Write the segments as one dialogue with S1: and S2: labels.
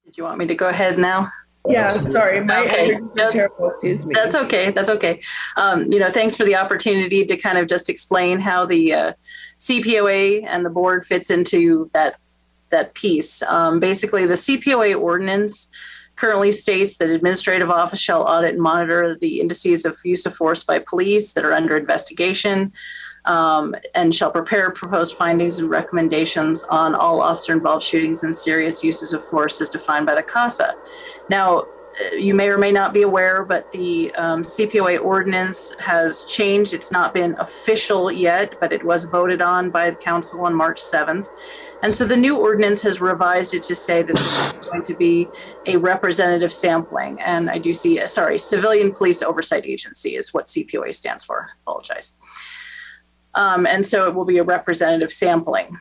S1: Did you want me to go ahead now?
S2: Yeah, sorry, my
S1: Okay.
S2: allergies are terrible. Excuse me.
S1: That's okay. That's okay. Thanks for the opportunity to kind of just explain how the Cpoa and the board fits into that piece. Basically, the Cpoa ordinance currently states that administrative office shall audit and monitor the indices of use of force by police that are under investigation, and shall prepare proposed findings and recommendations on all officer-involved shootings and serious uses of force as defined by the CASA. Now, you may or may not be aware, but the Cpoa ordinance has changed. It's not been official yet, but it was voted on by the council on March 7th. And so the new ordinance has revised it to say that there's going to be a representative sampling. And I do see, Civilian Police Oversight Agency is what Cpoa stands for. I apologize. And so it will be a representative sampling.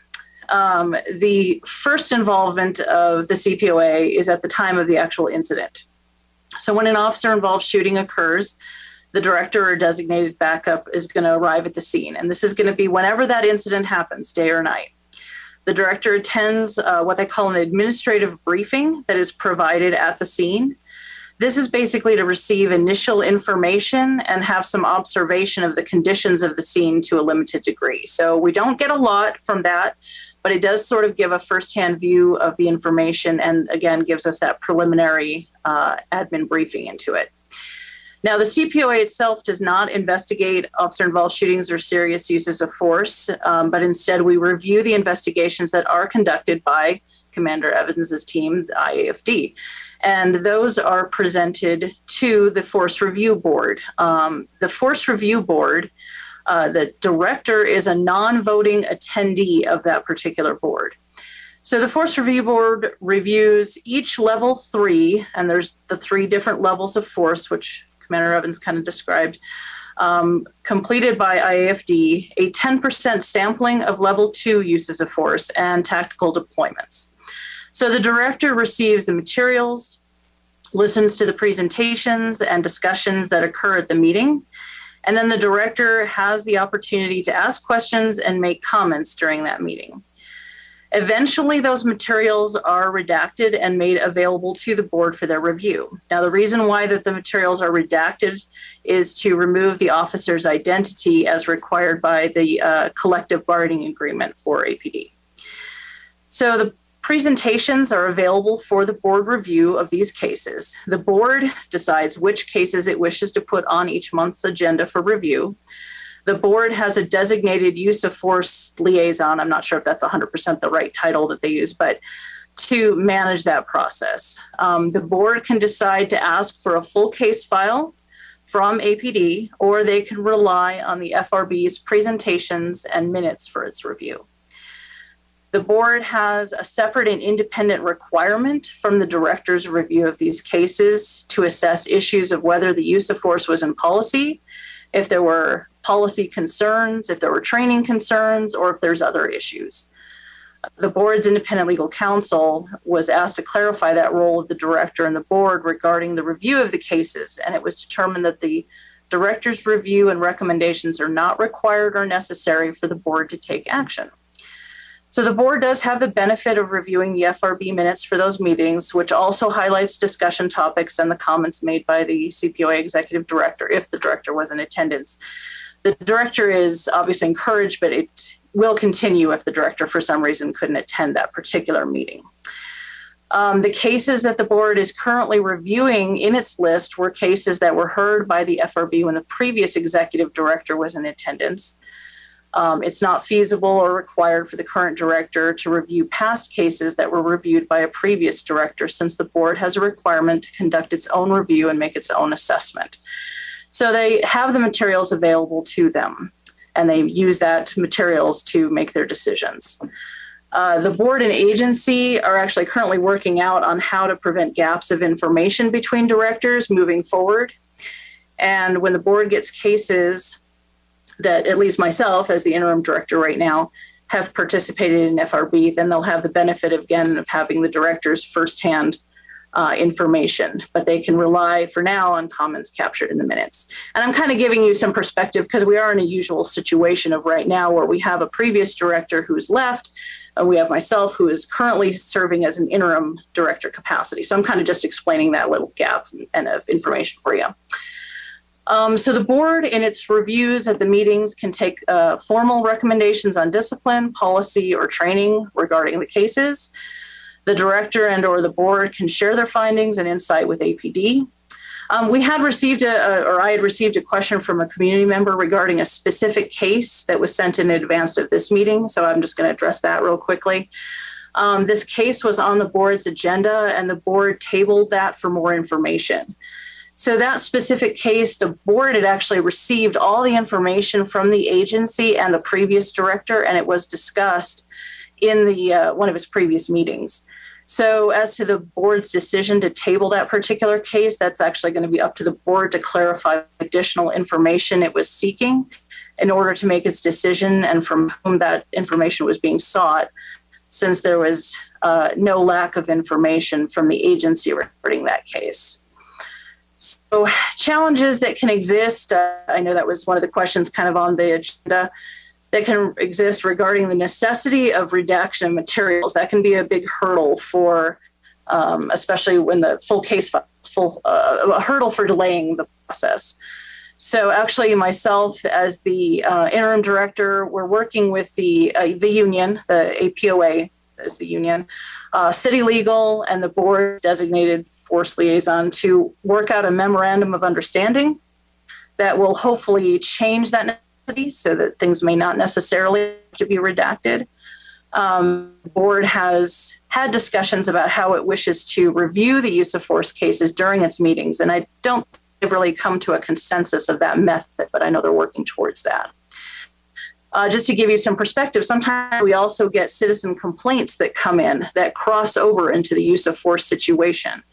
S1: The first involvement of the Cpoa is at the time of the actual incident. So when an officer-involved shooting occurs, the director or designated backup is going to arrive at the scene. And this is going to be whenever that incident happens, day or night. The director attends what they call an administrative briefing that is provided at the scene. This is basically to receive initial information and have some observation of the conditions of the scene to a limited degree. So we don't get a lot from that, but it does sort of give a firsthand view of the information and, again, gives us that preliminary admin briefing into it. Now, the Cpoa itself does not investigate officer-involved shootings or serious uses of force, but instead we review the investigations that are conducted by Commander Evans's team, the IAFD. And those are presented to the Force Review Board. The Force Review Board, the director is a non-voting attendee of that particular board. So the Force Review Board reviews each level 3, and there's the 3 different levels of force, which Commander Evans kind of described, completed by IAFD, a 10% sampling of level 2 uses of force and tactical deployments. So the director receives the materials, listens to the presentations and discussions that occur at the meeting, and then the director has the opportunity to ask questions and make comments during that meeting. Eventually, those materials are redacted and made available to the board for their review. Now, the reason why that the materials are redacted is to remove the officer's identity as required by the collective bargaining agreement for APD. So the presentations are available for the board review of these cases. The board decides which cases it wishes to put on each month's agenda for review. The board has a designated use of force liaison. I'm not sure if that's 100% the right title that they use, but to manage that process. The board can decide to ask for a full case file from APD, or they can rely on the FRB's presentations and minutes for its review. The board has a separate and independent requirement from the director's review of these cases to assess issues of whether the use of force was in policy, if there were policy concerns, if there were training concerns, or if there's other issues. The board's independent legal counsel was asked to clarify that role of the director and the board regarding the review of the cases, and it was determined that the director's review and recommendations are not required or necessary for the board to take action. So the board does have the benefit of reviewing the FRB minutes for those meetings, which also highlights discussion topics and the comments made by the Cpoa executive director, if the director was in attendance. The director is obviously encouraged, but it will continue if the director for some reason couldn't attend that particular meeting. The cases that the board is currently reviewing in its list were cases that were heard by the FRB when the previous executive director was in attendance. It's not feasible or required for the current director to review past cases that were reviewed by a previous director, since the board has a requirement to conduct its own review and make its own assessment. So they have the materials available to them, and they use that materials to make their decisions. The board and agency are actually currently working out on how to prevent gaps of information between directors moving forward. And when the board gets cases that at least myself as the interim director right now have participated in FRB, then they'll have the benefit again of having the director's firsthand information, but they can rely for now on comments captured in the minutes. And I'm kind of giving you some perspective because we are in a usual situation of right now where we have a previous director who's left, and we have myself who is currently serving as an interim director capacity. So I'm kind of just explaining that little gap and of information for you. So the board in its reviews at the meetings can take formal recommendations on discipline, policy, or training regarding the cases. The director and or the board can share their findings and insight with APD. I had received a question from a community member regarding a specific case that was sent in advance of this meeting. So I'm just going to address that real quickly. This case was on the board's agenda and the board tabled that for more information. So that specific case, the board had actually received all the information from the agency and the previous director, and it was discussed in the one of his previous meetings. So as to the board's decision to table that particular case, that's actually going to be up to the board to clarify additional information it was seeking in order to make its decision and from whom that information was being sought, since there was no lack of information from the agency regarding that case. So challenges that can exist, I know that was one of the questions kind of on the agenda, that can exist regarding the necessity of redaction of materials. That can be a big hurdle for, especially when the full case, a hurdle for delaying the process. So actually myself as the interim director, we're working with the union, the APOA is the union, city legal and the board designated force liaison to work out a memorandum of understanding that will hopefully change that so that things may not necessarily have to be redacted. The board has had discussions about how it wishes to review the use of force cases during its meetings, and I don't think they've really come to a consensus of that method, but I know they're working towards that. Just to give you some perspective, sometimes we also get citizen complaints that come in that cross over into the use of force situation.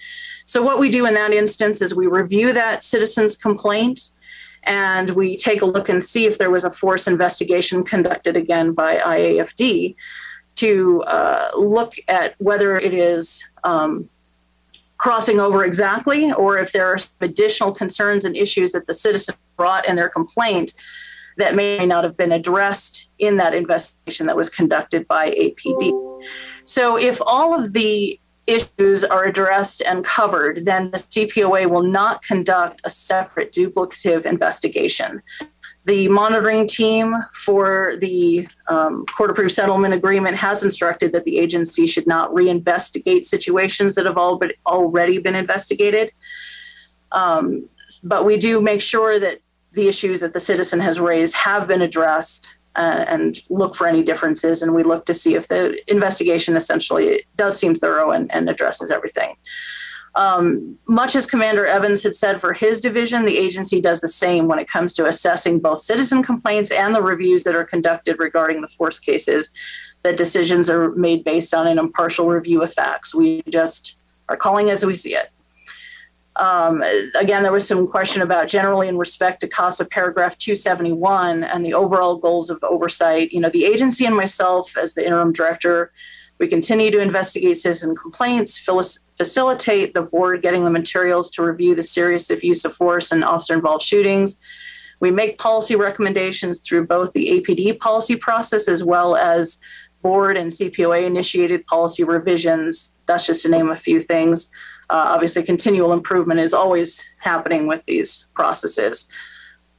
S1: So what we do in that instance is we review that citizen's complaint and we take a look and see if there was a force investigation conducted again by IAFD to look at whether it is crossing over exactly or if there are additional concerns and issues that the citizen brought in their complaint that may not have been addressed in that investigation that was conducted by APD. So if all of the issues are addressed and covered, then the CPOA will not conduct a separate duplicative investigation. The monitoring team for the court-approved settlement agreement has instructed that the agency should not reinvestigate situations that have already been investigated. But we do make sure that the issues that the citizen has raised have been addressed and look for any differences. And we look to see if the investigation essentially does seem thorough and addresses everything. Much as Commander Evans had said for his division, the agency does the same when it comes to assessing both citizen complaints and the reviews that are conducted regarding the force cases. That decisions are made based on an impartial review of facts. We just are calling as we see it. Again, there was some question about generally in respect to CASA paragraph 271 and the overall goals of oversight. You know, the agency and myself as the interim director, we continue to investigate citizen complaints, facilitate the board getting the materials to review the serious use of force and officer-involved shootings. We make policy recommendations through both the APD policy process as well as board and CPOA-initiated policy revisions. That's just to name a few things. Obviously, continual improvement is always happening with these processes.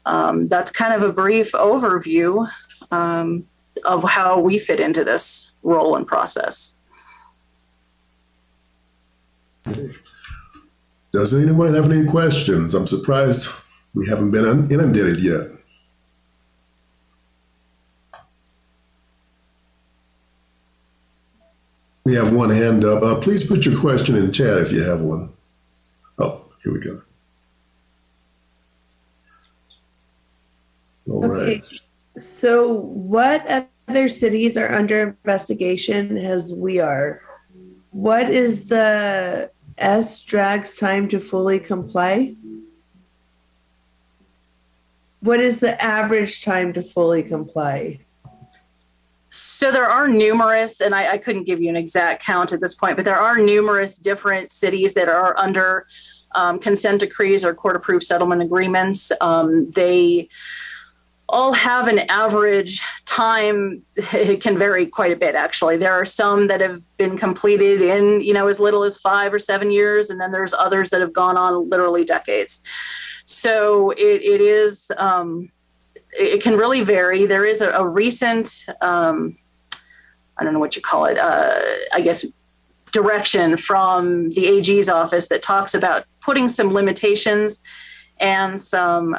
S1: That's kind of a brief overview of how we fit into this role and process.
S3: Does anyone have any questions? I'm surprised we haven't been inundated yet. We have one hand up. Please put your question in chat if you have one. Oh, here we go. All right.
S2: So what other cities are under investigation as we are? What is the SDRAG's time to fully comply? What is the average time to fully comply?
S1: So there are numerous, and I couldn't give you an exact count at this point, but there are numerous different cities that are under consent decrees or court-approved settlement agreements. They all have an average time. It can vary quite a bit, actually. There are some that have been completed in, as little as 5 or 7 years, and then there's others that have gone on literally decades. So it is, it can really vary. There is a recent, I don't know what you call it, I guess, direction from the AG's office that talks about putting some limitations and some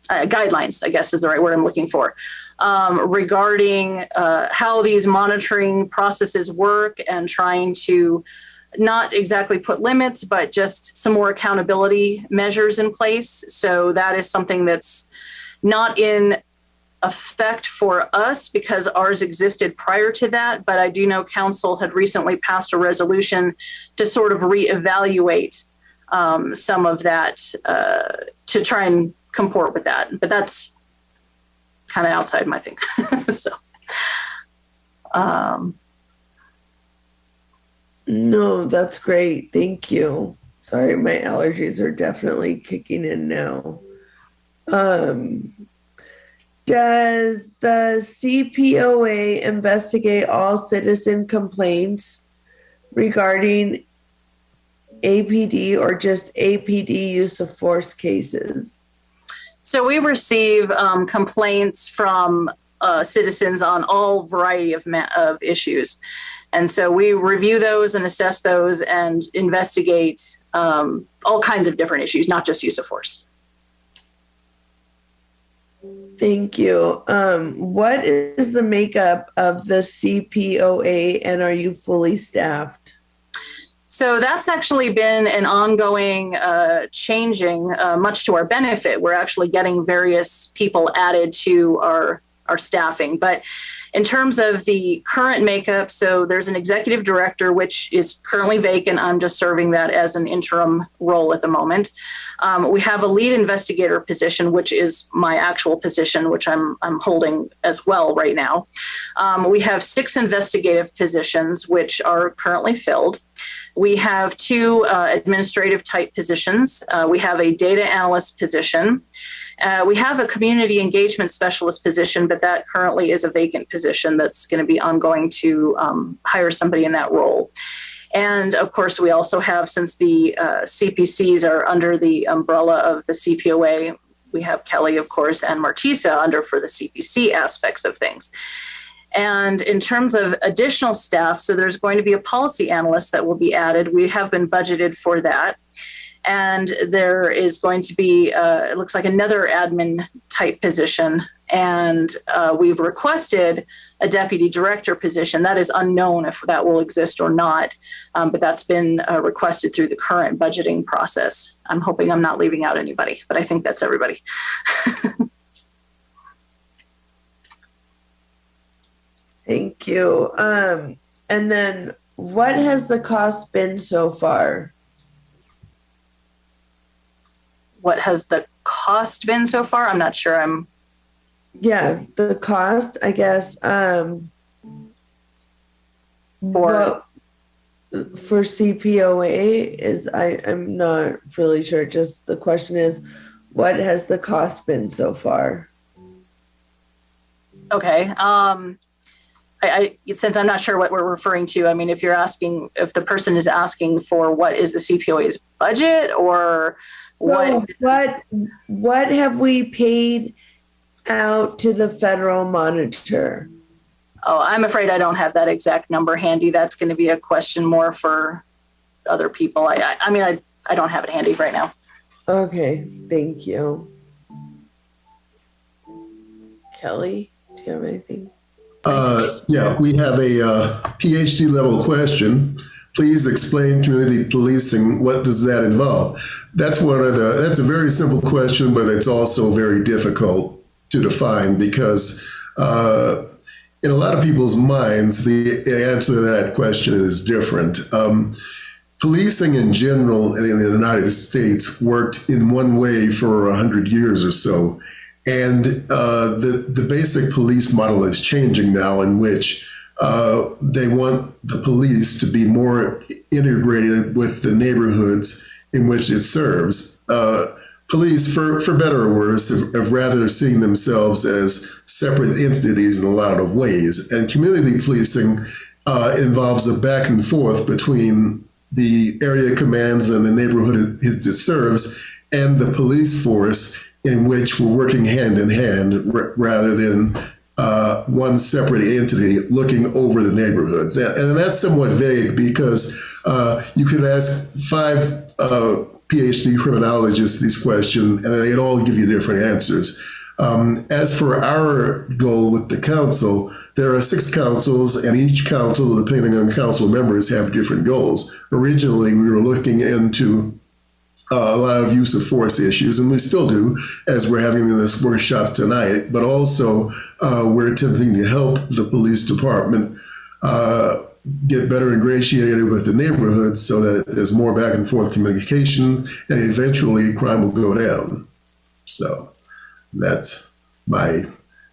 S1: guidelines, I guess is the right word I'm looking for, regarding how these monitoring processes work and trying to not exactly put limits, but just some more accountability measures in place. So that is something that's not in effect for us because ours existed prior to that. But I do know council had recently passed a resolution to sort of reevaluate some of that to try and comport with that. But that's kind of outside my thing. So,
S2: no, that's great. Thank you. Sorry, my allergies are definitely kicking in now. Does the CPOA investigate all citizen complaints regarding APD or just APD use of force cases?
S1: So we receive complaints from citizens on all variety of issues. And so we review those and assess those and investigate all kinds of different issues, not just use of force.
S2: Thank you. What is the makeup of the CPOA and are you fully staffed?
S1: So that's actually been an ongoing changing, much to our benefit. We're actually getting various people added to our staffing. But in terms of the current makeup, so there's an executive director, which is currently vacant. I'm just serving that as an interim role at the moment. We have a lead investigator position, which is my actual position, which I'm holding as well right now. We have 6 investigative positions, which are currently filled. We have 2 administrative type positions. We have a data analyst position. We have a community engagement specialist position, but that currently is a vacant position that's going to be ongoing to hire somebody in that role. And of course, we also have, since the CPCs are under the umbrella of the CPOA, we have Kelly, of course, and Martisa under for the CPC aspects of things. And in terms of additional staff, so there's going to be a policy analyst that will be added. We have been budgeted for that. And there is going to be, it looks like another admin type position. And we've requested a deputy director position. That is unknown if that will exist or not. But that's been requested through the current budgeting process. I'm hoping I'm not leaving out anybody, but I think that's everybody.
S2: Thank you. And then what has the cost been so far?
S1: What has the cost been so far? I'm not sure.
S2: Yeah, the cost, I guess. For CPOA is, I'm not really sure. Just the question is, what has the cost been so far?
S1: Okay. I since I'm not sure what we're referring to, I mean, if you're asking, if the person is asking for what is the CPOA's budget or what have we paid out to the federal monitor? Oh, I'm afraid I don't have that exact number handy. That's going to be a question more for other people. I mean, I don't have it handy right now.
S2: Okay, thank you. Kelly, do you have anything?
S3: Yeah, we have a PhD level question. Please explain community policing. What does that involve? That's a very simple question, but it's also very difficult to define because in a lot of people's minds, the answer to that question is different. Policing in general in the United States worked in one way for 100 years or so. And the basic police model is changing now, in which they want the police to be more integrated with the neighborhoods in which it serves. Police, for better or worse, have rather seen themselves as separate entities in a lot of ways. And community policing involves a back and forth between the area commands and the neighborhood it serves and the police force, in which we're working hand in hand rather than one separate entity looking over the neighborhoods. And that's somewhat vague, because you could ask 5 PhD criminologists these questions, and they'd all give you different answers. As for our goal with the council, there are 6 councils, and each council, depending on council members, have different goals. Originally, we were looking into a lot of use of force issues, and we still do, as we're having this workshop tonight, but also we're attempting to help the police department get better ingratiated with the neighborhoods so that there's more back and forth communication, and eventually crime will go down. So that's my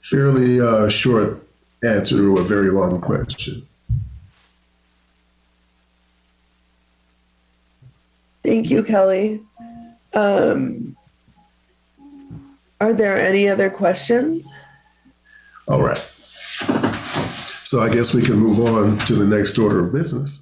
S3: fairly short answer to a very long question.
S2: Thank you, Kelly. Are there any other questions?
S3: All right. So I guess we can move on to the next order of business.